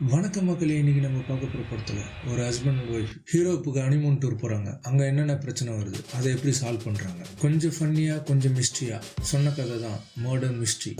வணக்கம் மக்களே, இன்னைக்கு நம்ம பார்க்க போகிற படத்தில் ஒரு ஹஸ்பண்ட் அண்ட் ஒய்ஃப் ஹீரோப்புக்கு ஹனிமூன் டூர் போகிறாங்க. அங்கே என்னென்ன பிரச்சனை வருது, அதை எப்படி சால்வ் பண்ணுறாங்க. கொஞ்சம் ஃபன்னியாக கொஞ்சம் மிஸ்ட்ரியாக சொன்ன கதை தான் மர்டர் மிஸ்ட்ரி.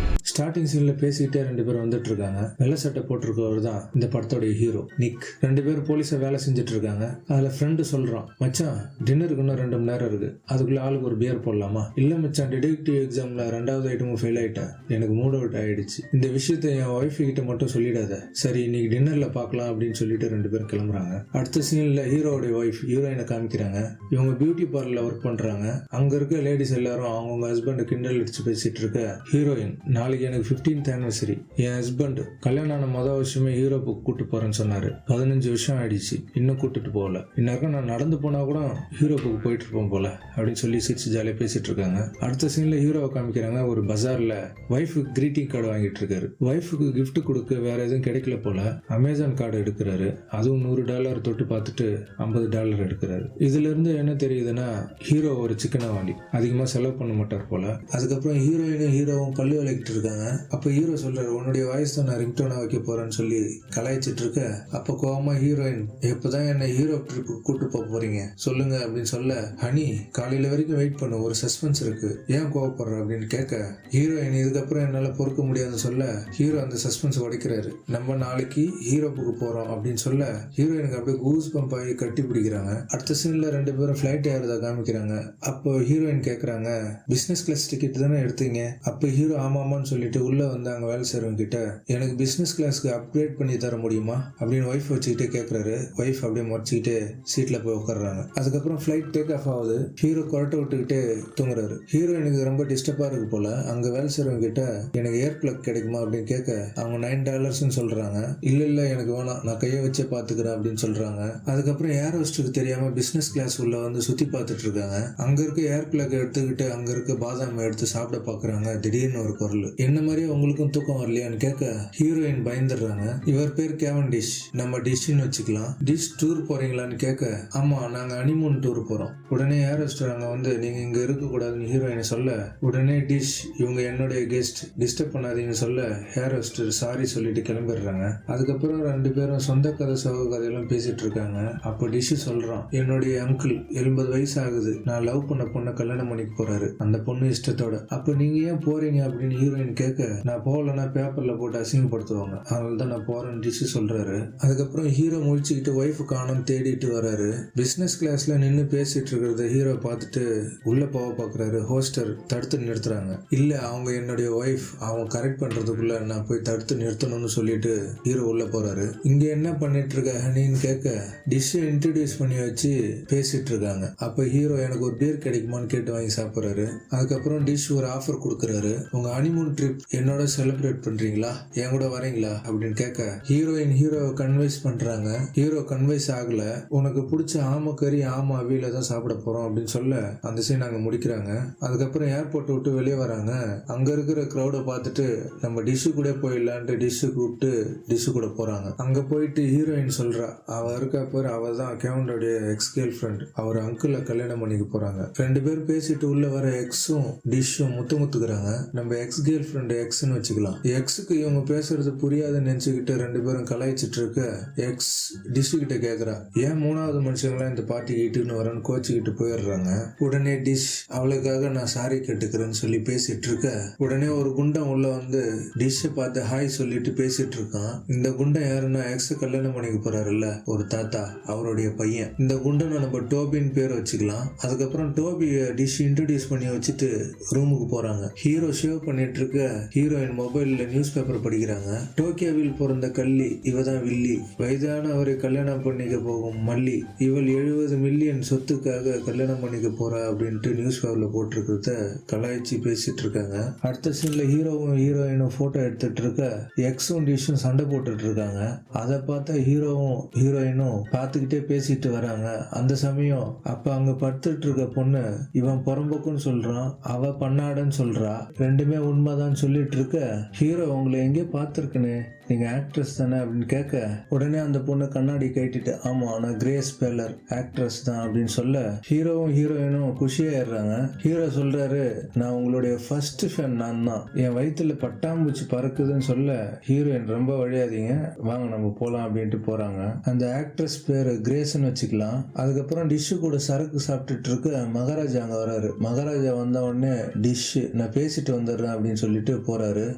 ஸ்டார்டிங் சீன்ல பேசிக்கிட்டே ரெண்டு பேரும் வந்துட்டு இருக்காங்க. வெள்ளை சட்டை போட்டிருக்கவர் தான் இந்த படத்தோடைய ஹீரோ நிக். ரெண்டு பேரும் போலீஸை வேலை செஞ்சுட்டு இருக்காங்க. அதுல ஃப்ரெண்டு சொல்றான், மச்சான் டின்னருக்கு இன்னும் 2 மணி நேரம் இருக்கு, அதுக்குள்ள ஆளுக்கு ஒரு பியர் போடலாமா? இல்ல மச்சான், டிடெக்டிவ் எக்ஸாம்ல 2வது ஐட்டமும் ஃபெயில் ஆயிட்டேன், எனக்கு மூட் அவுட் ஆயிடுச்சு, இந்த விஷயத்த என் ஒய்ஃப் கிட்ட மட்டும் சொல்லிடாத, சரி இன்னைக்கு டின்னர்ல பாக்கலாம் அப்படின்னு சொல்லிட்டு ரெண்டு பேரும் கிளம்புறாங்க. அடுத்த சீன்ல ஹீரோடைய ஒய்ஃப் ஹீரோயினை காமிக்கிறாங்க. இவங்க பியூட்டி பார்லர்ல ஒர்க் பண்றாங்க. அங்க இருக்க லேடிஸ் எல்லாரும் அவங்க ஹஸ்பண்ட் கிண்டல் அடிச்சு பேசிட்டு இருக்க ஹீரோயின், நாளைக்கு எனக்கு 15th anniversary, என் ஹஸ்பண்ட் கல்யாணம் ஆன மொதல் வருஷமே ஹீரோப்புக்கு கூட்டு போறேன்னு சொன்னாரு. 15 வருஷம் ஆயிடுச்சு, இன்னும் கூட்டிட்டு போகல. இந்நேரம் நான் நடந்து போனா கூட ஹீரோப்புக்கு போயிட்டு இருப்போம் போல அப்படின்னு சொல்லி சிரிச்சு ஜாலியா பேசிட்டு இருக்காங்க. அடுத்த சீன்ல ஹீரோவை காமிக்கிறாங்க. ஒரு பஜார்ல ஒய்ஃபுக்கு கிரீட்டிங் கார்டு வாங்கிட்டு இருக்காரு. ஒய்ஃபுக்கு கிஃப்ட் கொடுக்க வேற எதுவும் கிடைக்கல போல, அமேசான் கார்டு எடுக்கிறாரு. அதுவும் $100 தொட்டு பார்த்துட்டு $50 எடுக்கிறாரு. இதுல இருந்து என்ன தெரியுதுன்னா, ஹீரோ ஒரு சிக்கன வாண்டி, அதிகமா செலவு பண்ண மாட்டார் போல. அதுக்கப்புறம் ஹீரோயினும் ஹீரோவும் பள்ளி விளக்கிட்டு இருக்காங்க. அப்ப ஹீரோ சொல்றாரு, உன்னுடைய வாய்ஸ் தான் நான் ரிங்டோனா வைக்க போறேன்னு சொல்லி கலாய்ச்சிட்டு இருக்க. அப்ப கோவமா ஹீரோயின், எப்பதான் என்ன ஹீரோ ட்ரிப்புக்கு கூட்டு போக போறீங்க சொல்லுங்க அப்படின்னு சொல்ல, ஹனி காலையில வரைக்கும் வெயிட் பண்ணு, ஒரு சஸ்பென்ஸ் இருக்கு, ஏன் கோவப்படுற அப்படின்னு கேட்க, ஹீரோயின் இதுக்கப்புறம் என்னால பொறுக்க முடியாதுன்னு சொல்ல, ஹீரோ அந்த சஸ்பென்ஸ் உடைக்கிறாரு. நம்ம நாளைக்கு ஹீரோப்புக்கு போறோம் அப்படின்னு சொல்ல, ஹீரோயினுக்கு அப்படியே கூஸ் பம்ப் ஆகி கட்டி பிடிக்கிறாங்க. அடுத்த சீன்ல ரெண்டு பேரும் ஃபிளைட் ஏறதா காமிக்கிறாங்க. அப்போ ஹீரோயின் கேக்குறாங்க, பிசினஸ் கிளாஸ் டிக்கெட் தானே எடுத்தீங்க? அப்ப ஹீரோ ஆமாமான்னு சொல்லிட்டு உள்ள வந்து அங்க வேலை செய்றவங்க கிட்ட, எனக்கு பிசினஸ் கிளாஸ்க்கு அப்கிரேட் பண்ணி தர முடியுமா அப்படின்னு ஒய்ஃப் வச்சுக்கிட்டே கேட்கறாரு. ஒய்ஃப் அப்படியே முறைச்சிக்கிட்டு சீட்ல போய் உட்காடுறாங்க. அதுக்கப்புறம் ஃபிளைட் டேக் ஆஃப் ஆகுது. ஹீரோ கொரட்டை விட்டுக்கிட்டே தூங்குறாரு. ஹீரோ எனக்கு ரொம்ப டிஸ்டர்பா இருக்கு போல, அங்க வேலை செய்றவங்க கிட்ட எனக்கு ஏர் பிளக் கிடைக்குமா அப்படின்னு கேட்க, அவங்க $9 சொல்றாங்க. இல்ல எனக்கு வேணாம், நான் கையை வச்சே பாத்துக்கிறேன் அப்படின்னு சொல்றாங்க. அதுக்கப்புறம் ஏர் ஹோஸ்டுக்கு தெரியாம பிசினஸ் கிளாஸ் உள்ள வந்து சுத்தி பார்த்துட்டு இருக்காங்க. அங்க இருக்க ஏர் பிளக் எடுத்துக்கிட்டு அங்க இருக்க பாதாம் எடுத்து சாப்பிட பாக்குறாங்க. திடீர்னு ஒரு குரல், என்ன மாதிரியே உங்களுக்கும் தூக்கம் வரலையான்னு கேட்க, ஹீரோயின் பயந்துடுறாங்க. இவர் பேர் கேவன் டிஷ், நம்ம டிஷ்னு வச்சுக்கலாம். டிஷ் டூர் போறீங்களான்னு கேட்க, ஆமா நாங்க ஹனிமூன் டூர் போறோம். உடனே ஏர் ஹோஸ்டர் அங்க வந்து, நீங்க இங்க இருக்க கூடாதுன்னு ஹீரோயினை சொல்ல, உடனே டிஷ், இவங்க என்னுடைய கெஸ்ட், டிஸ்டர்ப் பண்ணாதீங்கன்னு சொல்ல, ஏர் ஹோஸ்டர் சாரி சொல்லிட்டு கிளம்பிடுறாங்க. அதுக்கப்புறம் ரெண்டு பேரும் சொந்த கதை சோக கதையெல்லாம் பேசிட்டு இருக்காங்க. அப்போ டிஷ் சொல்றான், என்னுடைய அங்கிள் 80 வயசு ஆகுது, நான் லவ் பண்ண பொண்ணை கல்யாணம் பண்ணிக்க போறாரு, அந்த பொண்ணு இஷ்டத்தோட. அப்ப நீங்க ஏன் போறீங்க அப்படின்னு ஹீரோயின் கேட்க, நான் போகலன்னா பேப்பர்ல போட்டு அசிங்கப்படுத்துவாங்க, அதனால தான் நான் போறேன்னு டிஷ் சொல்றாரு. அதுக்கப்புறம் ஹீரோ முழிச்சுக்கிட்டு ஒய்ஃப் காணோம் தேடிட்டு வராரு. பிசினஸ் கிளாஸ்ல நின்று பேசிட்டு இருக்கிறத ஹீரோ பார்த்துட்டு உள்ள போக பாக்குறாரு. ஹோஸ்டர் தடுத்து நிறுத்துறாங்க. இல்ல அவங்க என்னுடைய ஒய்ஃப், அவங்க கரெக்ட் பண்றதுக்குள்ள நான் போய் தடுத்து நிறுத்தணும்னு சொல்லிட்டு ஹீரோ உள்ள போறாரு. இங்க என்ன பண்ணிட்டு இருக்க ஹனின்னு கேட்க, டிஷ் இன்ட்ரடியூஸ் பண்ணி வச்சு பேசிட்டு இருக்காங்க. அப்ப ஹீரோ எனக்கு ஒரு பியர் கிடைக்குமான்னு கேட்டு வாங்கி சாப்பிடுறாரு. அதுக்கப்புறம் டிஷ் ஒரு ஆஃபர் கொடுக்குறாரு, உங்க ஹனிமூன் ட்ரிப் என்னோட செலிப்ரேட் பண்றீங்களா, என் கூட வரீங்களா அப்படின்னு கேட்க, ஹீரோயின் ஹீரோவை கன்வைஸ் பண்றாங்க. ஹீரோ கன்வைஸ் ஆகல. உனக்கு பிடிச்ச ஆமக்கறி ஆமா அவியில தான் சாப்பிட போறோம் அப்படின்னு சொல்ல, அந்த சீன் அங்க முடிக்கிறாங்க. அதுக்கப்புறம் ஏர்போர்ட் விட்டு வெளியே வராங்க. அங்க இருக்கிற கிரௌட பார்த்துட்டு நம்ம டிஷ்ஷு கூட போயிடலான்ட்டு டிஷ்ஷு கூப்பிட்டு டிஷ்ஷு கூட போறாங்க. அங்க போயிட்டு ஹீரோயின் சொல்றா, அவ இருக்க பேர் அவ தான் கேவனுடைய எக்ஸ் கேர்ள் ஃப்ரெண்ட், அவர் அங்கிளை கல்யாணம் பண்ணிக்க போறாங்க. ரெண்டு பேரும் பேசிட்டு உள்ள வர எக்ஸும் டிஷ்ஷும் முத்துக்கிறாங்க. நம்ம எக்ஸ் கேர்ள் ஃப்ரெண்ட் எக்ஸ்னு வச்சுக்கலாம். எக்ஸுக்கு இவங்க பேசுறது புரியாதுன்னு நினைச்சுக்கிட்டு ரெண்டு பேரும் கலாய்ச்சிட்டு இருக்க, எக்ஸ் டிஷ் கிட்ட கேக்குறா, ஏன் 3வது மனுஷங்களா இந்த பார்ட்டிக்கு இட்டுன்னு வரேன்னு கோச்சிக்கிட்டு போயிடுறாங்க. உடனே டிஷ், அவளுக்காக நான் சாரி கேட்டுக்கிறேன்னு சொல்லி பேசிட்டு இருக்க, உடனே ஒரு குண்டம் உள்ள வந்து டிஷ்ஷை பார்த்து ஹாய் சொல்லிட்டு பேசிட்டு இருக்கான். இந்த குண்டம் யாருன்னா எக்ஸ் கல்யாணம் பண்ணிக்க போறாருல்ல ஒரு தாத்தா, அவருடைய பையன். இந்த குண்டனை நம்ம டோபின்னு பேர் வச்சுக்கலாம். அதுக்கப்புறம் டோபிய டிஷ் இன்ட்ரடியூஸ் பண்ணி வச்சுட்டு ரூமுக்கு போறாங்க. ஹீரோ ஷேவ் பண்ணிட்டு இருக்க, ஹீரோயின் மொபைல்ல நியூஸ் பேப்பர் படிக்கிறாங்க. டோக்கியோவில் பிறந்த கள்ளி, இவதான் வில்லி, வயதான அவரை கல்யாணம் பண்ணிக்க போகும் மல்லி, இவள் 70 மில்லியன் சொத்துக்காக கல்யாணம் பண்ணிக்க போறா அப்படின்ட்டு நியூஸ் பேப்பர்ல போட்டிருக்கிறத கலாய்ச்சி பேசிட்டு இருக்காங்க. அடுத்த சீன்ல ஹீரோவும் ஹீரோயினும் போட்டோ எடுத்துட்டு இருக்க, எக்ஸும் டிஷும் சண்டை போட்டுட்டு இருக்காங்க. அதை பார்த்தா ஹீரோவும் ஹீரோயினும் பார்த்துக்கிட்டே பேசிட்டு வராங்க. அந்த சமயம் அப்ப அங்க படுத்துட்டு இருக்க பொண்ணு, இவன் புறம்போக்குன்னு சொல்றான், அவ பண்ணாடன்னு சொல்றா, ரெண்டுமே உண்மைதான் சொல்லிட்டு இருக்க, ஹீரோ உங்களை எங்கே பார்த்திருக்கனே, நீங்க ஆக்ட்ரஸ் தானே அப்படின்னு கேட்க, உடனே அந்த பொண்ணு கண்ணாடி கட்டிட்டு ஆமா நான் கிரேஸ் பெல்லர் ஆக்ட்ரஸ் தான் அப்படின்னு சொல்ல ஹீரோவும் ஹீரோயினும் குஷியாயிடுறாங்க. ஹீரோ சொல்றாரு, நான் உங்களுடைய ஃபர்ஸ்ட் ஃபேன் நான் தான், என் வயிற்றுல பட்டாம்பூச்சி பறக்குதுன்னு சொல்ல ஹீரோயின் ரொம்ப வழியாதீங்க வாங்க நம்ம போலாம் அப்படின்ட்டு போறாங்க. அந்த ஆக்ட்ரஸ் பேரு கிரேஸ்ன்னு வச்சுக்கலாம். அதுக்கப்புறம் டிஷ்ஷு கூட சரக்கு சாப்பிட்டுட்டு இருக்க மகாராஜா அங்க வராரு. மகாராஜா வந்த உடனே டிஷ் நான் பேசிட்டு வந்துடுறேன் அப்படின்னு சொல்லிட்டு போறாரு.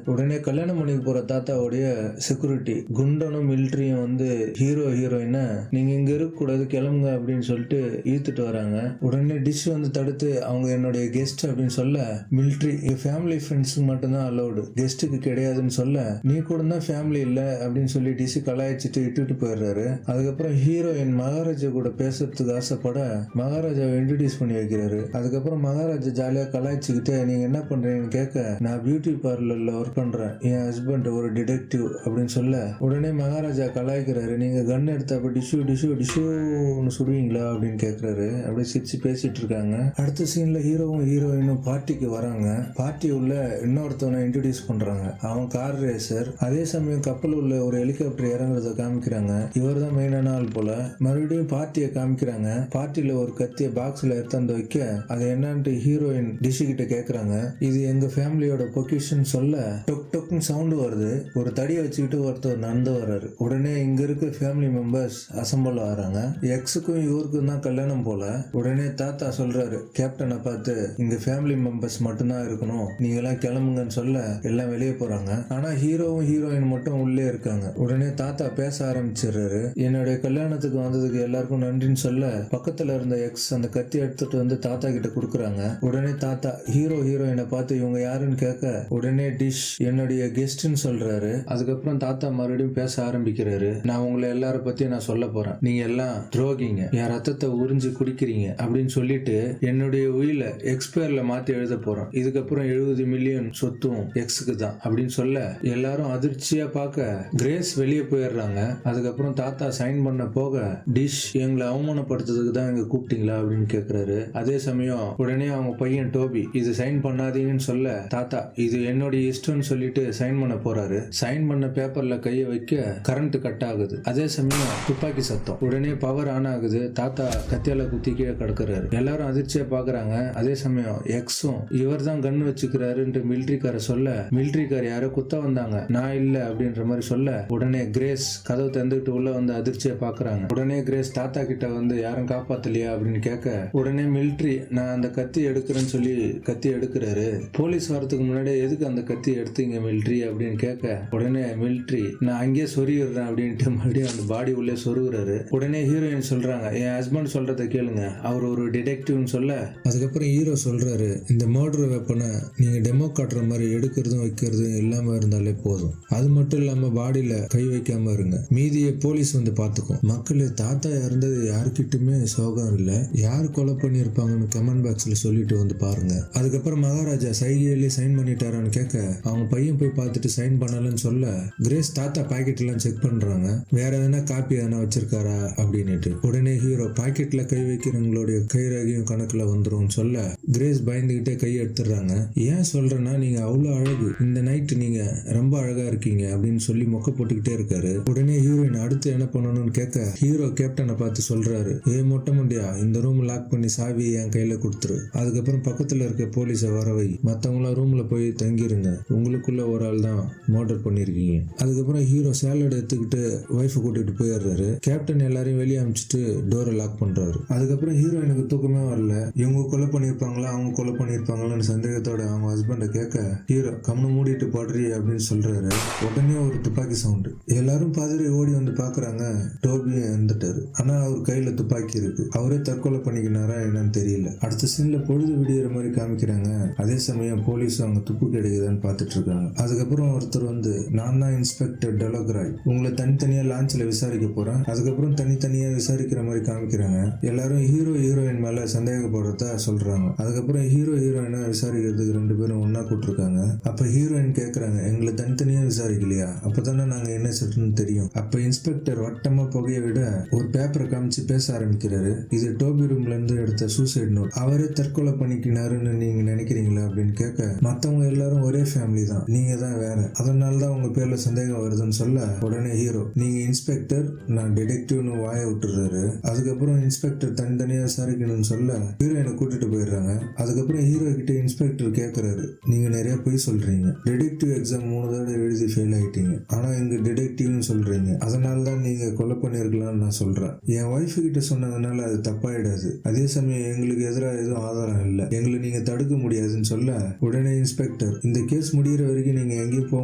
உடனே கல்யாணம் பண்ணிக்கு போற தாத்தாவுடைய செக்யூரிட்டி குண்டனும் மிலிட்டரியும் வந்து ஹீரோ ஹீரோயினை நீங்க இங்க இருக்க கூடாது கிளம்புங்க அப்படின்னு சொல்லிட்டு இழுத்துட்டு வராங்க. உடனே டிஷ் வந்து தடுத்து அவங்க என்னுடைய கெஸ்ட் அப்படின்னு சொல்ல மிலிட்டரி ஃபேமிலி ஃப்ரெண்ட்ஸுக்கு மட்டும்தான் அலௌடு, கெஸ்ட்டுக்கு கிடையாதுன்னு சொல்ல நீ கூட தான் ஃபேமிலி இல்ல அப்படின்னு சொல்லி டிஷ் கலாய்ச்சிட்டு இட்டுட்டு போயிடுறாரு. அதுக்கப்புறம் ஹீரோயின் மகாராஜா கூட பேசுறதுக்கு ஆசைப்பட மகாராஜாவை இன்ட்ரடியூஸ் பண்ணி வைக்கிறாரு. அதுக்கப்புறம் மகாராஜா ஜாலியா கலாய்ச்சிக்கிட்டு நீங்க என்ன பண்றீங்கன்னு கேட்க, நான் பியூட்டி பார்லர்ல ஒர்க் பண்றேன், என் ஹஸ்பண்ட் ஒரு டிடெக்டிவ் அப்படின்னு சொல்ல உடனே மகாராஜா கலாய்க்கிறாரு, நீங்க கன் எடுத்த அப்ப டிஷ்யூன்னு சுடுவீங்களா அப்படின்னு கேட்கறாரு. அப்படியே சிரிச்சு பேசிட்டு இருக்காங்க. அடுத்த சீன்ல ஹீரோவும் ஹீரோயினும் பார்ட்டிக்கு வராங்க. பார்ட்டி உள்ள இன்னொருத்தவனை இன்ட்ரடியூஸ் பண்றாங்க. அவன் கார் ரேசர். அதே சமயம் கப்பல் உள்ள ஒரு ஹெலிகாப்டர் இறங்குறத காமிக்கிறாங்க. இவர் தான் மெயினான ஆள் போல. மறுபடியும் பார்ட்டியை காமிக்கிறாங்க. பார்ட்டியில ஒரு கத்திய பாக்ஸ்ல எடுத்தாந்து வைக்க அது என்னன்ட்டு ஹீரோயின் டிஷ் கிட்ட கேக்குறாங்க. இது எங்க ஃபேமிலியோட பொக்கிஷன் சொல்ல டொக் டொக்னு சவுண்ட் வருது. ஒரு தடியை வச்சுக்கிட்டு ஒருத்தர் நடந்து வர்றாரு. உடனே இங்க இருக்க ஃபேமிலி மெம்பர்ஸ் அசம்பிள் ஆகிறாங்க. எக்ஸுக்கும் இவருக்கும் தான் கல்யாணம் போல. உடனே தாத்தா சொல்றாரு கேப்டனை பார்த்து, இங்க ஃபேமிலி மெம்பர்ஸ் மட்டும்தான் இருக்கணும், நீங்க எல்லாம் கிளம்புங்கன்னு சொல்ல எல்லாம் வெளியே போறாங்க. ஆனா ஹீரோவும் ஹீரோயின் மட்டும் உள்ளே இருக்காங்க. உடனே தாத்தா பேச ஆரம்பிச்சிடுறாரு. என்னுடைய கல்யாணத்துக்கு வந்ததுக்கு எல்லாருக்கும் நன்றின்னு சொல்ல பக்கத்துல இருந்த எக்ஸ் அந்த கத்தி எடுத்துட்டு வந்து தாத்தா கிட்ட கொடுக்குறாங்க. உடனே தாத்தா ஹீரோ ஹீரோயினை பார்த்து இவங்க யாருன்னு கேட்க உடனே டிஷ் என்னுடைய கெஸ்ட்னு சொல்றாரு. அதுக்கப்புறம் தாத்தா மறுபடியும் பேச ஆரம்பிக்கிறாரு. நான் உங்களை எல்லாரும் பத்தி நான் சொல்ல போறேன், நீங்க எல்லாம் துரோகிங்க, என் ரத்தத்தை உறிஞ்சு குடிக்கிறீங்க அப்படின்னு சொல்லிட்டு என்னுடைய உயில எக்ஸ் பேர்ல மாத்தி எழுத போறேன். இதுக்கப்புறம் 70 மில்லியன் சொத்தும் எக்ஸுக்கு தான் அப்படின்னு சொல்ல எல்லாரும் அதிர்ச்சியா பார்க்க கிரேஸ் வெளியே போயிடுறாங்க. அதுக்கப்புறம் தாத்தா சைன் பண்ண போக டிஷ் எங்களை அவமானப்படுத்துறதுக்கு தான் எங்க கூப்பிட்டீங்களா அப்படின்னு கேக்குறாரு. அதே சமயம் உடனே அவங்க பையன் டோபி இது சைன் பண்ணாதீங்கன்னு சொல்ல தாத்தா இது என்னுடைய இஷ்டம்னு சொல்லிட்டு சைன் பண்ண போறாரு. சைன் பண்ண பேப்பர்ல கைய வைக்க கரண்ட் கட் ஆகுது. அதே சமயம் துப்பாக்கி சத்தம். உடனே பவர் ஆன் ஆகுது. தாத்தா கத்தியால குத்தி கீழே கிடக்குறாரு. எல்லாரும் அதிர்ச்சியா பாக்குறாங்க. அதே சமயம் எக்ஸும் இவர் தான் கன் வச்சுக்கிறாருன்னு மிலிட்டரிக்கார சொல்ல மிலிட்டரிக்கார யாரோ குத்த வந்தாங்க, நான் இல்ல அப்படின்ற மாதிரி சொல்ல உடனே கிரேஸ் கதவு திறந்துகிட்டு உள்ள வந்து அதிர்ச்சியா பாக்குறாங்க. உடனே கிரேஸ் தாத்தா கிட்ட வந்து யாரும் காப்பாத்தலையா அப்படின்னு கேட்க உடனே மிலிட்டரி நான் அந்த கத்தி எடுக்கிறேன்னு சொல்லி கத்தி எடுக்கிறாரு. போலீஸ் வரதுக்கு முன்னாடி எதுக்கு அந்த கத்தி எடுத்தீங்க மிலிட்டரி அப்படின்னு கேட்க உடனே மிலிட்டரி நான் அங்கேயே சொருகிறேன் அப்படின்ட்டு மறுபடியும் அந்த பாடி உள்ளே சொருகிறாரு. உடனே ஹீரோயின் சொல்றாங்க என் ஹஸ்பண்ட் சொல்றதை கேளுங்க, அவர் ஒரு டிடெக்டிவ்னு சொல்ல அதுக்கப்புறம் ஹீரோ சொல்றாரு இந்த மர்டர் வெப்பனை நீங்க டெமோ காட்டுற மாதிரி எடுக்கிறதும் வைக்கிறதும் இல்லாம இருந்தாலே போதும், அது மட்டும் இல்லாம பாடியில கை வைக்காம இருங்க, மீதியை போலீஸ் வந்து பாத்துக்கும். மக்களே தாத்தா இறந்தது யாருக்கிட்டுமே சோகம் இல்ல, யாரு கொலை பண்ணிருப்பாங்கன்னு கமெண்ட் பாக்ஸ்ல சொல்லிட்டு வந்து பாருங்க. அதுக்கப்புறம் மகாராஜா சைகையிலே சைன் பண்ணிட்டாரான்னு கேட்க அவங்க பையன் போய் பார்த்துட்டு சைன் பண்ணலன்னு சொல்ல கிரேஸ் தாத்தா பாக்கெட் எல்லாம் செக் பண்றாங்க, வேற எதனா காப்பி எதனா வச்சிருக்காரா அப்படின்னுட்டு. உடனே ஹீரோ பாக்கெட்ல கை வைக்கிறவங்களுடைய கை ரேகையும் கணக்குல வந்துரும் சொல்ல கிரேஸ் பயந்துகிட்டே கை எடுத்துடுறாங்க. ஏன் சொல்றேன்னா நீங்க அவ்வளவு அழகு, இந்த நைட் நீங்க ரொம்ப அழகா இருக்கீங்க அப்படின்னு சொல்லி மொக்க போட்டுக்கிட்டே இருக்காரு. உடனே ஹீரோயின் அடுத்து என்ன பண்ணணும்னு கேட்க ஹீரோ கேப்டனை பார்த்து சொல்றாரு மொட்டை முடியா இந்த ரூம் லாக் பண்ணி சாவி என் கையில கொடுத்துரு, அதுக்கப்புறம் பக்கத்துல இருக்க போலீஸை வரவை, மத்தவங்களாம் ரூம்ல போய் தங்கிருங்க, உங்களுக்குள்ள ஒரு ஆள் தான் மர்டர் பண்ணிருக்கீங்க. அதுக்கப்புறம் ஹீரோ சேலட் எடுத்துக்கிட்டு ஒய்ஃபை கூட்டிட்டு போயிடுறாரு. கேப்டன் எல்லாரையும் வெளியே அனுப்பிச்சிட்டு டோரை லாக் பண்றாரு. அதுக்கப்புறம் ஹீரோயினுக்கு தூக்கமே வரல, இவங்க கொலை பண்ணிருப்பாங்களா அவங்க கொலை பண்ணிருப்பாங்களான்னு சந்தேகத்தோட அவங்க ஹஸ்பண்ட கேட்க ஹீரோ கம்னு மூடிட்டு பாடுறி அப்படின்னு சொல்றாரு. உடனே ஒரு துப்பாக்கி சவுண்டு. எல்லாரும் பாதிரி ஓடி வந்து பாக்குறாங்க. டோபி இறந்துட்டாரு, ஆனா அவர் கையில துப்பாக்கி இருக்கு. அவரே தற்கொலை பண்ணிக்கினாரா என்னன்னு தெரியல. அடுத்த சீன்ல பொழுது விடியற மாதிரி காமிக்கிறாங்க. அதே சமயம் போலீஸ் அவங்க துப்பு கிடைக்குதான்னு பாத்துட்டு இருக்காங்க. அதுக்கப்புறம் ஒருத்தர் வந்து நான் தான் இன்ஸ்பெக்டர் டெலோக்ராய், உங்களை தனித்தனியா லான்ச்ல விசாரிக்க போறேன். அதுக்கப்புறம் தனித்தனியா விசாரிக்கிற மாதிரி காமிக்கிறாங்க. எல்லாரும் ஹீரோ ஹீரோயின் மேல சந்தேகப்படுறதா சொல்றாங்க. அதுக்கப்புறம் ஹீரோ ஹீரோயினை விசாரிக்கிறதுக்கு 2 பேரும் ஒன்னா கூட்டிருக்காங்க. அப்ப ஹீரோயின் கேக்குறாங்க எங்களை தனித்தனியா விசாரிக்கலையா, அப்பதானே நாங்க என்ன செட்டுன்னு தெரியும். அப்ப இன்ஸ்பெக்டர் வட்டமா புகைய விட ஒரு பேப்பரை காமிச்சு பேச ஆரம்பிக்கிறாரு. இது டோபி ரூம்ல இருந்து எடுத்த சூசைட் நோட், அவரே தற்கொலை பண்ணிக்கினாருன்னு நீங்க நினைக்கிறீங்களா அப்படின்னு கேட்க மத்தவங்க எல்லாரும் ஒரே ஃபேமிலி தான், நீங்க தான் வேற, அதனாலதான் உங்க பேர்ல சந்தேகம் வருதுன்னு சொல்ல உடனே ஹீரோ நீங்க இன்ஸ்பெக்டர், நான் டிடெக்டிவ்னு வாய விட்டுறாரு. அதுக்கப்புறம் இன்ஸ்பெக்டர் தனித்தனியா விசாரிக்கணும்னு சொல்ல ஹீரோயினை கூட்டிட்டு போயிடுறாங்க. அதுக்கப்புறம் ஹீரோ கிட்ட இன்ஸ்பெக்டர் கேட்கறாரு, நீங்க நிறைய போய் சொல்றீங்க, டிடெக்டிவ் எக்ஸாம் 3 தடவை எழுதி ஃபெயில் ஆயிட்டீங்க, ஆனா இங்க டிடெக்டிவ்னு சொல்றீங்க, அதனாலதான் நீங்க கொலை பண்ணிருக்கலாம்னு நான் சொல்றேன். என் ஒய்ஃபு கிட்ட சொன்னதுனால அது தப்பாயிடாது, அதே சமயம் எங்களுக்கு எதிராக எதுவும் ஆதாரம் இல்லை, எங்களை நீங்க தடுக்க முடியாதுன்னு சொல்ல உடனே இன்ஸ்பெக்டர் இந்த கேஸ் முடிகிற வரைக்கும் நீங்க எங்கேயும் போக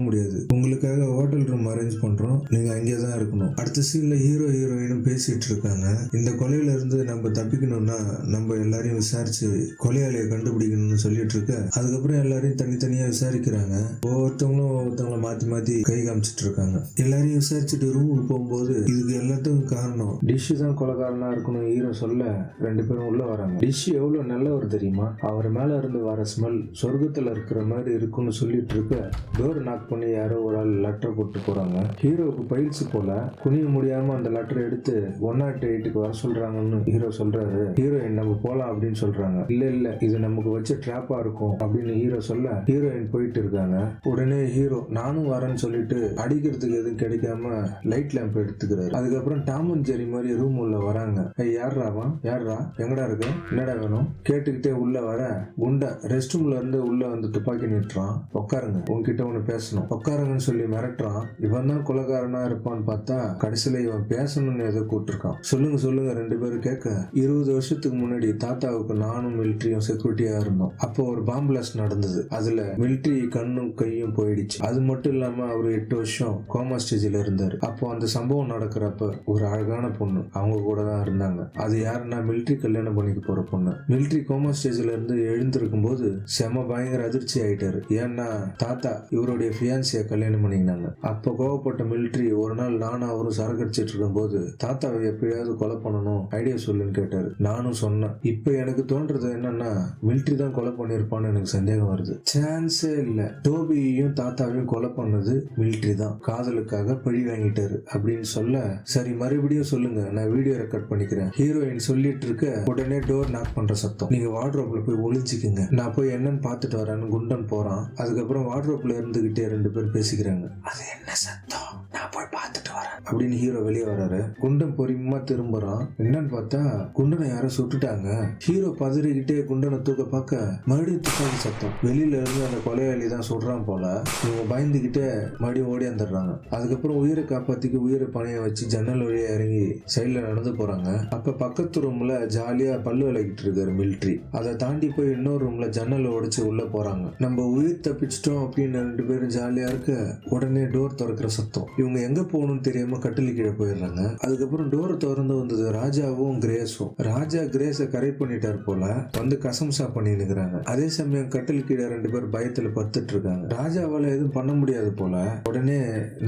முடியாது, உங்களுக்காக ஹோட்டல் ரூம் அரேஞ்ச் பண்றோம், நீங்க அங்கே தான் இருக்கணும். அடுத்த சீன்ல ஹீரோ ஹீரோயினும் பேசிட்டு இருக்காங்க. இந்த கொலையில இருந்து நம்ம தப்பிக்கணும்னா நம்ம எல்லாரையும் விசாரிச்சு கொலையாளியை கண்டுபிடிக்கணும்னு சொல்லிட்டு இருக்க, அதுக்கப்புறம் எல்லாரையும் தனித்தனியா விசாரிக்கிறாங்க. ஒவ்வொருத்தவங்களை மாத்தி மாத்தி கை காமிச்சிட்டு இருக்காங்க. எல்லாரையும் விசாரிச்சுட்டு ரூமுக்கு போகும்போது இதுக்கு எல்லாத்துக்கும் காரணம் டிஷ் தான் கொலைகாரனா இருக்கணும் ஹீரோ சொல்ல 2 பேரும் உள்ள வராங்க. டிஷ் எவ்வளவு நல்லவர் தெரியுமா, அவர் மேல இருந்து வர ஸ்மெல் சொர்க்கத்துல இருக்கிற மாதிரி இருக்குன்னு சொல்லிட்டு இருக்க டோர் நாக் பண்ணி யாரோ ஒரு ஆள் லெட்டர் போட்டு போறாங்க. ஹீரோவுக்கு பைல்ஸ் போல குனிய முடியாம அந்த லெட்டர் எடுத்து 108க்கு வர சொல்றாங்கன்னு ஹீரோ சொல்றாரு. ஹீரோயின் நம்ம போலாம் அப்படின்னு சொல்றாங்க. இல்ல இது நமக்கு வச்ச ட்ராப்பா இருக்கும் அப்படின்னு ஹீரோ சொல்ல ஹீரோயின் போயிட்டு இருக்காங்க. உடனே ஹீரோ நானும் வரேன்னு சொல்லிட்டு அடிக்கிறதுக்கு எதுவும் கிடைக்காம லைட் லேம்ப் எடுத்துக்கிறாரு. அதுக்கப்புறம் டாம் அண்ட் ஜெரி மாதிரி ரூம் உள்ள வராங்க. யாரா எங்கடா இருக்கு, என்னடா வேணும் கேட்டுக்கிட்டே உள்ள வர குண்டா ரெஸ்ட் ரூம்ல இருந்து உள்ள வந்து துப்பாக்கி நீட்டுறான். உட்காருங்க, உன்கிட்ட ஒண்ணு பேசணும், உட்காருங்கன்னு சொல்லி மிரட்டுறான். இவன் தான் கொலைகாரனா இருப்பான்னு பார்த்தா கடைசியில இவன் பேசணும்னு எதை கூப்பிட்டுருக்கான். சொல்லுங்க 2 பேரும் கேட்க 20 வருஷத்துக்கு முன்னாடி தாத்தாவுக்கு நானும் மிலிட்டரியும் செக்யூரிட்டியா இருந்தோம். அப்போ ஒரு பாம்பு பிளாஸ்ட் நடந்தது. அதுல மிலிட்டரி கண்ணும் கையும் போயிடுச்சு. அது மட்டும் இல்லாம அவர் 8 வருஷம் கோமா ஸ்டேஜ்ல இருந்தாரு. அப்போ அந்த சம்பவம் நடக்கிறப்ப ஒரு அழகான பொண்ணு அவங்க கூட தான் இருந்தாங்க. அது யாருன்னா மிலிட்டரி கல்யாணம் பண்ணிக்க போற பொண்ணு. மிலிட்டரி கோமா ஸ்டேஜ்ல இருந்து எழுந்திருக்கும் போது செம பயங்கர அதிர்ச்சி ஆயிட்டாரு. ஏன்னா தாத்தா இவருடைய ஃபியான்சியா கல்யாணம் பண்ணிக்கினாங்க. அப்ப கோவப்பட்ட மிலிட்டரி ஒரு நாள் நானும் அவரும் சரக்கு அடிச்சிட்டு இருக்கும் போது தாத்தாவை எப்படியாவது கொலை பண்ணணும் ஐடியா சொல்லுன்னு கேட்டாரு. நானும் சொன்னேன். இப்ப எனக்கு தோன்றது என்னன்னா மிலிட்டரி தான் கொலை பண்ணிருப்பான்னு எனக்கு சந்தேகம் வருது. சான்ஸே இல்ல, டோபியையும் தாத்தாவையும் கொலை பண்ணது மிலிட்டரி தான், காதலுக்காக பழி வாங்கிட்டாரு அப்படின்னு சொல்ல சரி மறுபடியும் சொல்லுங்க, நான் வீடியோ ரெக்கார்ட் பண்ணிக்கிறேன் ஹீரோயின் சொல்லிட்டு இருக்க உடனே டோர் நாக் பண்ற சத்தம். நீங்க வார்ட்ரோப்ல போய் ஒளிஞ்சுக்குங்க, நான் போய் என்னன்னு பாத்துட்டு வரேன்னு குண்டன் போறான். அதுக்கப்புறம் வார்ட்ரோப்ல இருந்துகிட்டே 2 பேர் பேசிக்கிறாங்க. அது என்ன சத்தம், நான் போய் பாத்துட்டு வரேன் அப்படின்னு ஹீரோ வெளியே வராரு. குண்டன் பொறுமையா திரும்புறான். என்னன்னு பார்த்தா குண்டனை யாரோ சுட்டுட்டாங்க. ஹீரோ பதறிக்கிட்டே குண்டனை தூக்க பார்க்க மறுபடியும் துப்பாக்கி சத்தம். வெளியில இருந்து அந்த கொலையாளி தான் சுடுறான் போல. இவங்க பயந்துகிட்டே மறுபடியும் ஓடி வந்துடுறாங்க. அதுக்கப்புறம் உயிரை காப்பாத்திக்கு உயிரை பணைய வச்சு ஜன்னல் வழியா இறங்கி சைட்ல நடந்து போறாங்க. அப்ப பக்கத்து ரூம்ல ஜாலியா பல்லு விளக்கிட்டு இருக்காரு மிலிட்டரி. அதை தாண்டி போய் இன்னொரு ரூம்ல ஜன்னலை உடைச்சு உள்ள போறாங்க. நம்ம உயிர் தப்பிச்சிட்டோம் அப்படின்னு 2 பேரும் ஜாலியா இருக்க உடனே டோர் திறக்கிற சத்தம். இவங்க எங்க போகணும்னு தெரியாம கட்டில் கீழே போயிடுறாங்க. அதுக்கப்புறம் டோர் திறந்து வந்தது ராஜாவும் கிரேஸும். ராஜா கிரேஸை கரை பண்ணிட்டார் போல வந்து கசம்சா பண்ணி நிக்கிறாங்க. அதே சமயம் கட்டில் கீழே 2 பேர் பயத்துல பத்துட்டு இருக்காங்க. ராஜாவால எதுவும் பண்ண முடியாது போல. உடனே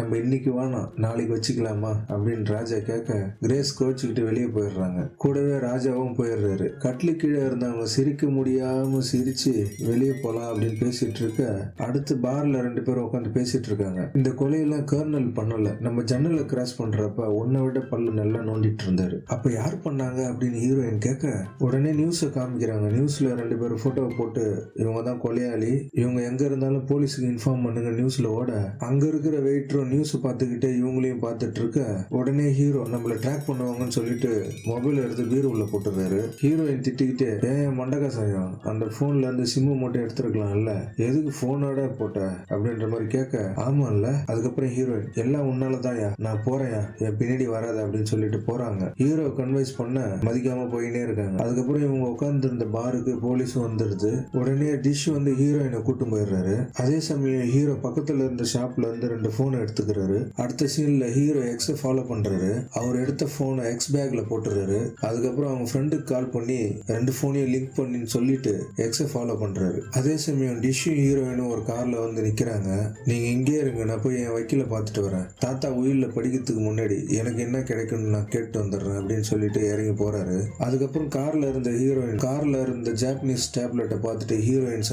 நம்ம இன்னைக்கு வேணாம் நாளைக்கு வச்சுக்கலாமா அப்படின்னு ராஜா கேட்க கிரேஸ் கோச்சுக்கிட்டு வெளியே போயிடுறாங்க. கூடவே ராஜாவும் போயிடுறாரு. கட்டில் கீழே இருந்தவங்க சிரிக்க முடியாம சிரிச்சு வெளியே போலாம் அப்படின்னு பேசிட்டு இருக்க அடுத்து பார்ல 2 பேரும் உட்காந்து பேசிட்டு இருக்காங்க. இந்த கொலையெல்லாம் கர்னல் பண்ணல, நம்ம ஜன்னலை கிராஸ் பண்றப்ப உன்னை விட பல்லு நல்லா நோண்டிட்டு இருந்தாரு. அப்ப யார் பண்ணாங்க அப்படின்னு ஹீரோயின் கேட்க உடனே நியூஸை காமிக்கிறாங்க. நியூஸ்ல 2 பேரும் போட்டோவை போட்டு இவங்க தான் கொலையாளி, இவங்க எங்க இருந்தாலும் போலீஸுக்கு இன்ஃபார்ம் பண்ணுங்க நியூஸ்ல ஓட அங்க இருக்கிற வெயிட்டரும் நியூஸ் பார்த்துக்கிட்டே இவங்களையும் பார்த்துட்டு இருக்க உடனே ஹீரோ நம்மள ட்ராக் பண்ணுவாங்கன்னு சொல்லிட்டு மொபைல் எடுத்து பீர் உள்ள போட்டுறாரு. ஹீரோயின் திட்டிக்கிட்டே ஏன் மண்டகாசாயம் அந்த போன்ல இருந்து சிம்மு மட்டும் எடுத்துருக்கலாம் இல்ல, எதுக்கு போனோட போட்ட அப்படின்ற மாதிரி கேட்க ஆமா இல்ல. அதுக்கப்புறம் ஹீரோயின் எல்லாம் உன்னாலதான்யா, நான் போறேயா, என் பின்னாடி வராத அப்படின்னு சொல்லிட்டு போறாங்க. ஹீரோ கன்வைன்ஸ் பண்ண மதிக்காம போயினே இருக்காங்க. அதுக்கப்புறம் இவங்க உட்கார்ந்து இருந்த பாருக்கு போலீஸும் வந்துடுது. உடனே டிஷ் வந்து ஹீரோயினை கூட்டு போயிடுறாரு. அதே சமயம் ஹீரோ பக்கத்துல இருந்த ஷாப்ல இருந்து 2 போன் எடுத்துக்கிறாரு. அடுத்த சீன்ல ஹீரோ எக்ஸ ஃபாலோ பண்றாரு. அவர் எடுத்த போனை எக்ஸ் பேக்ல போட்டுறாரு. அதுக்கப்புறம் அவங்க ஃப்ரெண்டுக்கு கால் பண்ணி 2 போனையும் லிங்க் பண்ணின்னு சொல்லிட்டு எக்ஸ ஃபாலோ பண்றாரு. அதே சமயம் டிஷ்ஷும் ஹீரோயினும் ஒரு கார்ல வந்து நிக்கிறாங்க. நீங்க இங்கே இருங்க, நான் போய் என் வக்கீல பாத்துட்டு வரேன், தாத்தா உயிரில படிக்கிறதுக்கு முன்னாடி எனக்கு என்ன கிடைக்கும்னு நான் கேட்டு வந்துடுறேன் அப்படின்னு சொல்லிட்டு இறங்கி போறாரு. அதுக்கப்புறம் கார்ல இருந்த ஜாப்பனீஸ் டேப்லெட்டை பார்த்துட்டு ஹீரோயின்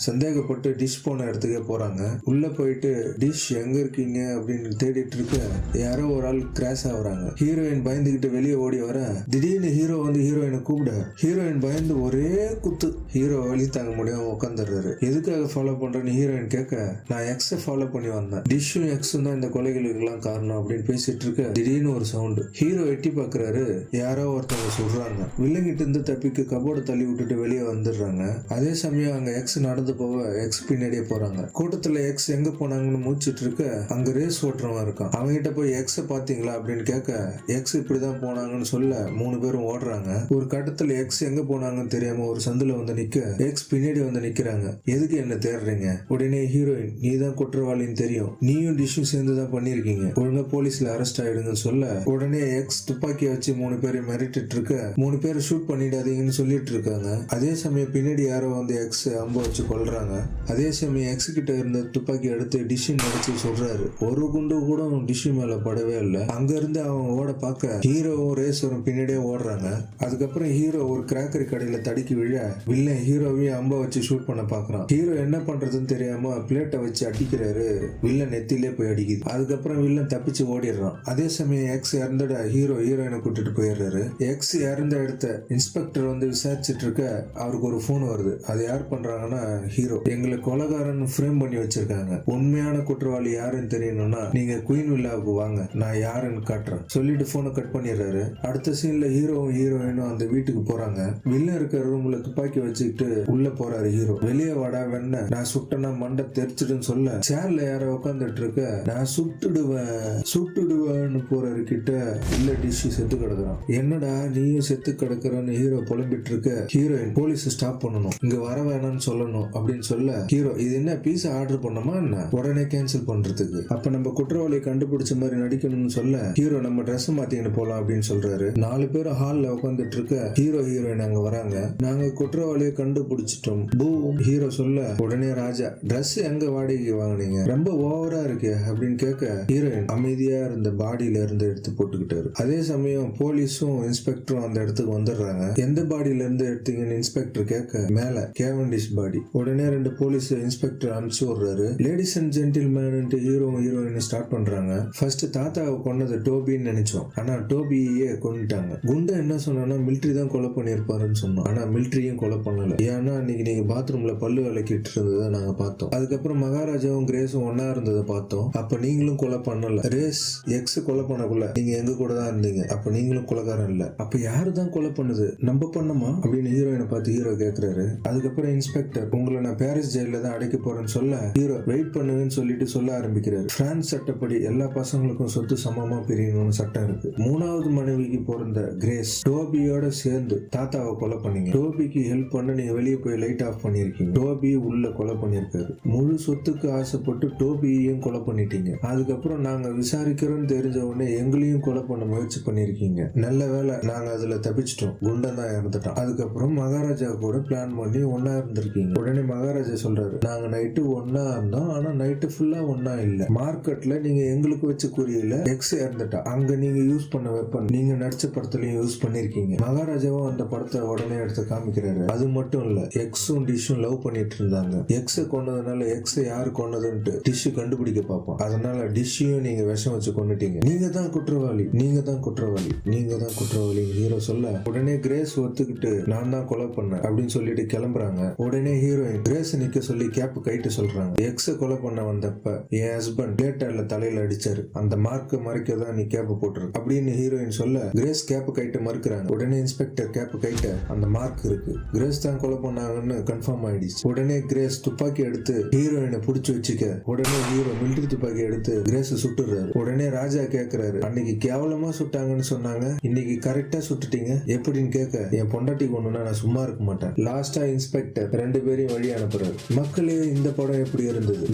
சந்தேகப்பட்டு டிஷ் போன இடத்துக்கே போறாங்க. உள்ள போயிட்டு டிஷ் எங்க இருக்கீங்க அப்படின்னு தேடிட்டு இருக்க யாரோ ஒரு ஆள் கிராஷ் ஆகுறாங்க. ஹீரோயின் பயந்துகிட்டு வெளியே ஓடி வர திடீர்னு ஹீரோ வந்து ஹீரோயினை கூப்பிட ஹீரோயின் பயந்து ஒரே குத்து. ஹீரோ வலி தாங்க முடியாம உட்காந்துடுறாரு. எதுக்காக ஃபாலோ பண்றேன்னு ஹீரோயின் கேட்க நான் எக்ஸை ஃபாலோ பண்ணி வந்தேன், டிஷ்ஷும் எக்ஸும் தான் இந்த கொலைகளுக்கு எல்லாம் காரணம் அப்படின்னு பேசிட்டு இருக்க திடீர்னு ஒரு சவுண்டு. ஹீரோ எட்டி பாக்குறாரு, யாரோ ஒருத்தவங்க சொல்றாங்க. வில்லங்கிட்ட இருந்து தப்பிக்கு கபோர்டை தள்ளி விட்டுட்டு வெளியே வந்துடுறாங்க. அதே சமயம் அங்க எக்ஸ் நடந்து போக எக்ஸ் பின்னாடியே போறாங்க. கூட்டத்துல எக்ஸ் எங்க போனாங்கன்னு மூச்சிட்டு இருக்க அங்க ரேஸ் ஓட்டுறவன் இருக்கான். அவங்கிட்ட போய் எக்ஸ பாத்தீங்களா அப்படின்னு கேட்க எக்ஸ் இப்படிதான் போனாங்கன்னு சொல்ல 3 பேரும் ஓடுறாங்க. ஒரு கட்டத்துல எக்ஸ் எங்க போனாங்கன்னு தெரியாம ஒரு சந்துல வந்து நிக்க எக்ஸ் பின்னாடி வந்து நிக்கிறாங்க. எதுக்கு என்ன தேடுறீங்க? உடனே ஹீரோயின், நீ தான் குற்றவாளின்னு தெரியும், நீயும் டிஷ்ஷும் சேர்ந்து தான் பண்ணிருக்கீங்க, ஒழுங்கா போலீஸ்ல அரெஸ்ட் ஆயிடுங்கன்னு சொல்ல உடனே எக்ஸ் துப்பாக்கியை வச்சு 3 பேரை மிரட்டிட்டு இருக்க 3 பேரை ஷூட் பண்ணிடாதீங்கன்னு சொல்லிட்டு இருக்காங்க. அதே சமயம் பின்னாடி யாரோ வந்து எக்ஸ் அம்ப வச்சு கொல்றாங்க. அதே சமயம் எக்ஸ் கிட்ட இருந்த துப்பாக்கி எடுத்து டிஷ் நடிச்சு சொல்றாரு. ஒரு குண்டு கூட டிஷ் மேல படவே இல்லை. அங்க இருந்து அவன் ஓட பார்க்க ஹீரோவும் ரேசரும் பின்னாடியே ஓடுறாங்க. அதுக்கப்புறம் ஹீரோ ஒரு கிராக்கரி கடையில தடுக்கி விழ வில்லன் ஹீரோவையும் அம்ப வச்சு ஷூட் பண்ண பாக்குறான். ஹீரோ என்ன பண்றதுன்னு தெரியாம பிளேட்டை வச்சு அடிக்கிறாரு. வில்லன் நெத்திலே போய் அடிக்குது. அதுக்கப்புறம் வில்லன் தப்பிச்சு ஓடிடுறான். அதே சமயம் எக்ஸ் இறந்துட ஹீரோயினை கூட்டிட்டு போயிடுறாரு. எக்ஸ் இறந்த இடத்த இன்ஸ்பெக்டர் வந்து விசாரிச்சுட்டு இருக்க அவருக்கு ஒரு போன் வருது. அது யார் பண்றாங்கன்னா ஹீரோ. எங்களை கொலைகாரன் ஃப்ரேம் பண்ணி வச்சிருக்காங்க, உண்மையான குற்றவாளி யாருன்னு தெரியணும்னா நீங்க குயின் வில்லாவுக்கு வாங்க, நான் யாருன்னு காட்டுறேன் சொல்லிட்டு போனை கட் பண்ணிடுறாரு. அடுத்த சீன்ல ஹீரோவும் ஹீரோயினும் அந்த வீட்டுக்கு போறாங்க. வில்லன் இருக்கிற ரூம்ல துப்பாக்கி வச்சுக்கிட்டு உள்ள போறாரு ஹீரோ. வெளியே வாடா வெண்ண, நான் சுட்டனா மண்டை தெரிச்சிடுன்னு சொல்ல சேர்ல யார உட்காந்துட்டு இருக்க நான் சுட்டுடுவேன்னு போறாரு கிட்ட இல்ல டிஷ் செத்து கிடக்குறான். என்னடா நீயும் செத்து கிடக்குறன்னு ஹீரோ புலம்பிட்டு இருக்க ஹீரோயின் போலீஸ் ஸ்டாப் பண்ணணும், இங்க வர வேணாம்னு சொல்லணும் அப்படின்னு சொல்ல ஹீரோ இது என்ன பீஸா ஆர்டர் பண்ணமா என்ன உடனே கேன்சல் பண்றதுக்கு, அப்ப நம்ம குற்றவாளியை கண்டுபிடிச்ச மாதிரி நடிக்கணும்னு சொல்ல ஹீரோ நம்ம ட்ரெஸ் மாத்திக்கிட்டு போலாம் அப்படின்னு சொல்றாரு. 4 பேரும் ஹால்ல உட்காந்துட்டு இருக்க ஹீரோ ஹீரோயின் அங்க வராங்க. நாங்க குற்றவாளியை கண்டுபிடிச்சிட்டோம் பூம் ஹீரோ சொல்ல உடனே ராஜா ட்ரெஸ் எங்க வாடகைக்கு வாங்கினீங்க, ரொம்ப ஓவரா இருக்கு அப்படின்னு கேட்க ஹீரோயின் அமைதியா இருந்த பாடியில இருந்து எடுத்து போட்டுக்கிட்டாரு. அதே சமயம் போலீஸும் இன்ஸ்பெக்டரும் அந்த இடத்துக்கு வந்துடுறாங்க. எந்த பாடியில இருந்து எடுத்தீங்கன்னு இன்ஸ்பெக்டர் கேட்க மேல கேவண்டிஷ் பாடி. உடனே 2 போலீஸ் இன்ஸ்பெக்டர் அனுப்பிச்சு விடுறாரு. Ladies and gentlemen heroine start பண்றாங்க. ஃபர்ஸ்ட் தாத்தாவை கொன்னது டோபின்னு நினைச்சோம், ஆனா டோபியே கொண்டுட்டாங்க. குண்டா என்ன சொன்னா மிலிட்ரி தான் கொலை பண்ணிருப்பாருன்னு சொன்னோம், ஆனா மிலிட்ரியும் கொலை பண்ணல. ஏன்னா அன்னைக்கு நீங்க பாத்ரூம்ல பல்லு விளக்கிட்டு இருந்ததை நாங்க பார்த்தோம். அதுக்கப்புறம் மகாராஜாவும் கிரேஸும் ஒன்னா இருந்ததை பார்த்தோம். அப்ப நீங்களும் கொலை பண்ணல. ரேஸ் எக்ஸ் கொலை பண்ணக்குள்ள நீங்க எங்க கூட தான் இருந்தீங்க, அப்ப நீங்களும் கொலைகாரன் இல்ல. அப்ப யாரு தான் கொலை பண்ணுது, நம்ம பண்ணமா அப்படின்னு ஹீரோயினை பார்த்து ஹீரோ கேக்குறாரு. அதுக்கப்புறம் இன்ஸ்பெக்டர் உங்களை நான் பாரிஸ் ஜெயில தான் அடைக்க போறேன்னு சொல்ல ஹீரோ வெயிட் பண்ணுங்கன்னு சொல்லிட்டு சொல்ல ஆரம்பிக்கிறாரு. பிரான்ஸ் சட்டப்படி எல்லா பசங்களுக்கும் சொத்து சமமா பிரியணும்னு சட்டம் இருக்கு. 3வது மனைவிக்கு பிறந்த கிரேஸ் டோபியோட சேர்ந்து தாத்தாவை கொலை பண்ணீங்க. டோபிக்கு ஹெல்ப் பண்ண நீங்க வெளியே போய் லைட் ஆஃப் பண்ணிருக்கீங்க. டோபி உள்ள கொலை பண்ணிருக்காரு. முழு சொத்துக்கு ஆசைப்பட்டு டோபியையும் கொலை பண்ணிட்டீங்க. அதுக்கப்புறம் நாங்க விசாரிக்கிறோம்னு தெரிஞ்ச உடனே எங்களையும் கொலை பண்ண முயற்சி பண்ணிருக்கீங்க. நல்ல வேலை நாங்க அதுல தப்பிச்சிட்டோம், குண்டன் தான் இறந்துட்டான். அதுக்கப்புறம் மகாராஜா கூட பிளான் பண்ணி ஒன்னா இருந்திருக்கீங்க. உடனே மகாராஜா சொல்றாரு நாங்க நைட்டு ஒன்னா இருந்தோம், ஆனா நைட்டு ஃபுல்லா ஒன்னா இல்ல. மார்க்கெட்ல நீங்க எங்களுக்கு வச்ச குறியில எக்ஸ் இறந்துட்டா, அங்க நீங்க யூஸ் பண்ண வெப்பன் நீங்க நடிச்ச படத்துலயும் யூஸ் பண்ணிருக்கீங்க. மகாராஜாவும் அந்த படத்தை உடனே எடுத்து காமிக்கிறாரு. அது மட்டும் இல்ல எக்ஸும் டிஷ்ஷும் லவ் பண்ணிட்டு இருந்தாங்க. எக்ஸ கொன்னதுனால எக்ஸ யாரு கொன்னதுன்ட்டு டிஷ் கண்டுபிடிக்க பார்ப்போம். அதனால டிஷ்ஷையும் நீங்க விஷம் வச்சு கொண்டுட்டீங்க. நீங்க தான் குற்றவாளி, நீங்க தான் குற்றவாளி, நீங்க தான் குற்றவாளி ஹீரோ சொல்ல உடனே கிரேஸ் ஒத்துக்கிட்டு நான் தான் கொலை பண்ணேன் அப்படின்னு சொல்லிட்டு கிளம்புறாங்க. உடனே ஹீரோயின் கிரேஸ் நிக்க சொல்லி கேப் கைட்டு சொல்றாங்க. எக்ஸ கொலை பண்ண வந்தப்ப என் ஹஸ்பண்ட் பிளேட்டர்ல தலையில அடிச்சாரு, அந்த மார்க்க மறைக்க தான் நீ கேப் போட்டுருக்கு அப்படின்னு ஹீரோயின் சொல்ல கிரேஸ் கேப் கைட்டு மறுக்கிறாங்க. உடனே இன்ஸ்பெக்டர் கேப் கைட்ட அந்த மார்க் இருக்கு, கிரேஸ் தான் கொலை பண்ணாங்கன்னு கன்ஃபார்ம் ஆயிடுச்சு. உடனே கிரேஸ் துப்பாக்கி எடுத்து ஹீரோயினை புடிச்சு வச்சுக்க உடனே ஹீரோ மிலிட்டரி துப்பாக்கி எடுத்து கிரேஸ் சுட்டுறாரு. உடனே ராஜா கேக்குறாரு அன்னைக்கு கேவலமா சுட்டாங்கன்னு சொன்னாங்க, இன்னைக்கு கரெக்டா சுட்டுட்டீங்க எப்படின்னு கேட்க என் பொண்டாட்டி கொண்டுனா நான் சும்மா இருக்க மாட்டேன். லாஸ்டா இன்ஸ்பெக்டர் 2 பேரையும் வழி அனுப்புறாரு. மக்களே இந்த படம் எப்படி இருந்தது?